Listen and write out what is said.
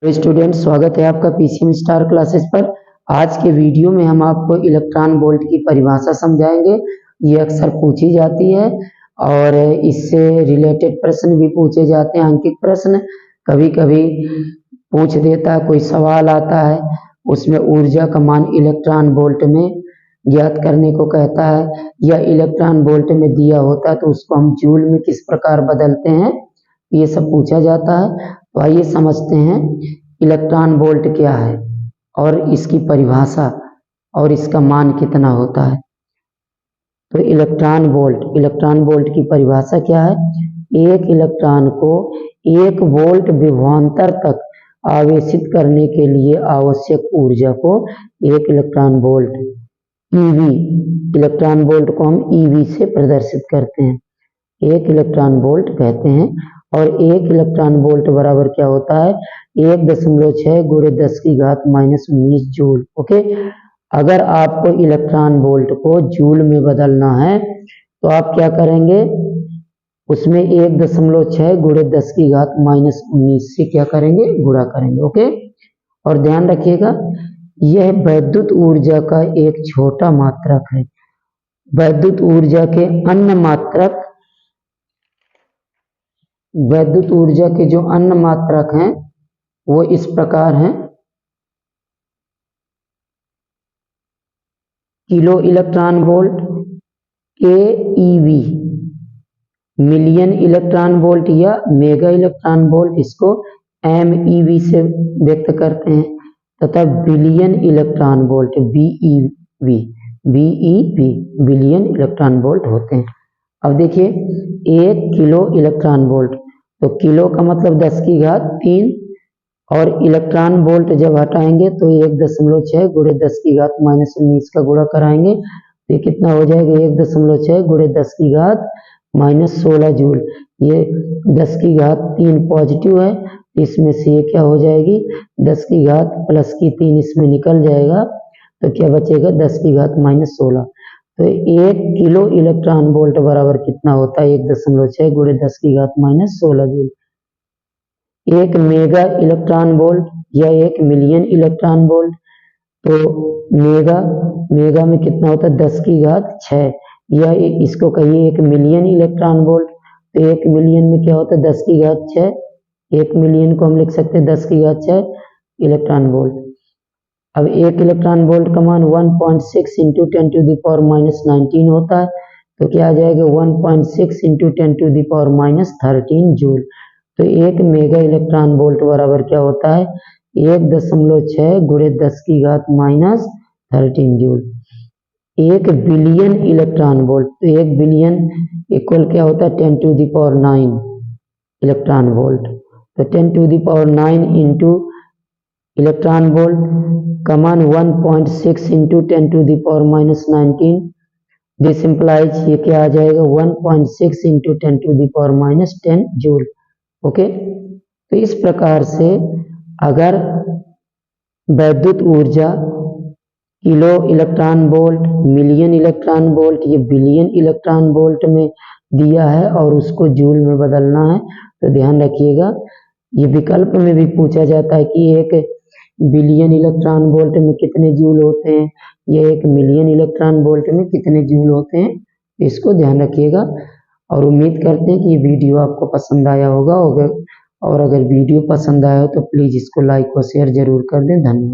तो स्टूडेंट, स्वागत है आपका पीसीएम स्टार क्लासेस पर। आज के वीडियो में हम आपको इलेक्ट्रॉन वोल्ट की परिभाषा समझाएंगे। ये अक्सर पूछी जाती है और इससे रिलेटेड प्रश्न भी पूछे जाते हैं, अंकित प्रश्न। कभी कभी पूछ देता, कोई सवाल आता है उसमें ऊर्जा का मान इलेक्ट्रॉन वोल्ट में ज्ञात करने को कहता है, या इलेक्ट्रॉन वोल्ट में दिया होता है तो उसको हम जूल में किस प्रकार बदलते हैं, ये सब पूछा जाता है। तो आइए समझते हैं इलेक्ट्रॉन वोल्ट क्या है और इसकी परिभाषा और इसका मान कितना होता है। तो इलेक्ट्रॉन वोल्ट की परिभाषा क्या है? एक इलेक्ट्रॉन को 1 वोल्ट विभवांतर तक आवेशित करने के लिए आवश्यक ऊर्जा को 1 electron volt EV, electron volt को हम ईवी से प्रदर्शित करते हैं, 1 इलेक्ट्रॉन वोल्ट कहते हैं। और 1 इलेक्ट्रॉन वोल्ट बराबर क्या होता है? 1.6 गुणे 10 की घात -19 जूल। ओके, अगर आपको इलेक्ट्रॉन वोल्ट को जूल में बदलना है तो आप क्या करेंगे, उसमें 1.6 गुणे 10 की घात -19 से क्या करेंगे, गुणा करेंगे। ओके, और ध्यान रखिएगा यह वैद्युत ऊर्जा का एक छोटा मात्रक है। वैद्युत ऊर्जा के अन्य मात्रक, वैद्युत ऊर्जा के जो अन्य मात्रक हैं वो इस प्रकार हैं: kilo electron volt, K E V, million electron volt या मेगा इलेक्ट्रॉन वोल्ट, इसको एम ईवी से व्यक्त करते हैं, तथा billion electron volt, B E V, B E V, billion electron volt होते हैं। अब देखिए 1 किलो इलेक्ट्रॉन वोल्ट, तो किलो का मतलब 10 की घात 3, और इलेक्ट्रॉन वोल्ट जब हटाएंगे तो 1.6 गुणे 10 की घात -19 का गुणा कराएंगे तो ये कितना हो जाएगा, 1.6 गुणे 10 की घात -16 जूल। ये 10 की घात 3 पॉजिटिव है, इसमें से ये क्या हो जाएगी, 10 की घात प्लस की 3 इसमें निकल जाएगा तो क्या बचेगा, 10 की घात -16। तो 1 किलो इलेक्ट्रॉन वोल्ट बराबर कितना होता है, 1.6 गुणे 10 की घात -16 जूल। 1 मेगा इलेक्ट्रॉन वोल्ट या 1 मिलियन इलेक्ट्रॉन वोल्ट, तो मेगा में कितना होता है, 10 की घात 6, या इसको कहिए 1 मिलियन इलेक्ट्रॉन वोल्ट, तो 1 मिलियन में क्या होता है, 10 की घात 6, 1 मिलियन को हम लिख सकते हैं 10 की घात 6 इलेक्ट्रॉन वोल्ट। अब 1 इलेक्ट्रॉन वोल्ट का मान 1.6 इंटू 10⁻⁻19 होता है, तो क्या आ जाएगा 1.6 इंटू 10⁻⁻13 जूल। तो 1 मेगा इलेक्ट्रॉन वोल्ट बराबर क्या होता है, 1.6 गुणे 10 की घात -13 जूल। 1 बिलियन इलेक्ट्रॉन वोल्ट, तो 1 बिलियन इक्वल क्या होता है, 10⁹ इलेक्ट्रॉन वोल्ट। तो 10⁹ इंटू इलेक्ट्रॉन वोल्ट का मान 1.6 इंटू 10⁻⁻19, दिस इंप्लाइज ये क्या आ जाएगा, 1.6 इंटू 10⁻10 जूल। ओके, तो इस प्रकार से अगर वैद्युत ऊर्जा kilo electron volt, million electron volt, ये बिलियन इलेक्ट्रॉन वोल्ट में दिया है और उसको जूल में बदलना है, तो ध्यान रखिएगा ये विकल्प में भी पूछा जाता है कि 1 बिलियन इलेक्ट्रॉन वोल्ट में कितने जूल होते हैं, या 1 मिलियन इलेक्ट्रॉन वोल्ट में कितने जूल होते हैं, इसको ध्यान रखिएगा। और उम्मीद करते हैं कि ये वीडियो आपको पसंद आया होगा, और अगर वीडियो पसंद आया हो तो प्लीज़ इसको लाइक और शेयर जरूर कर दें। धन्यवाद।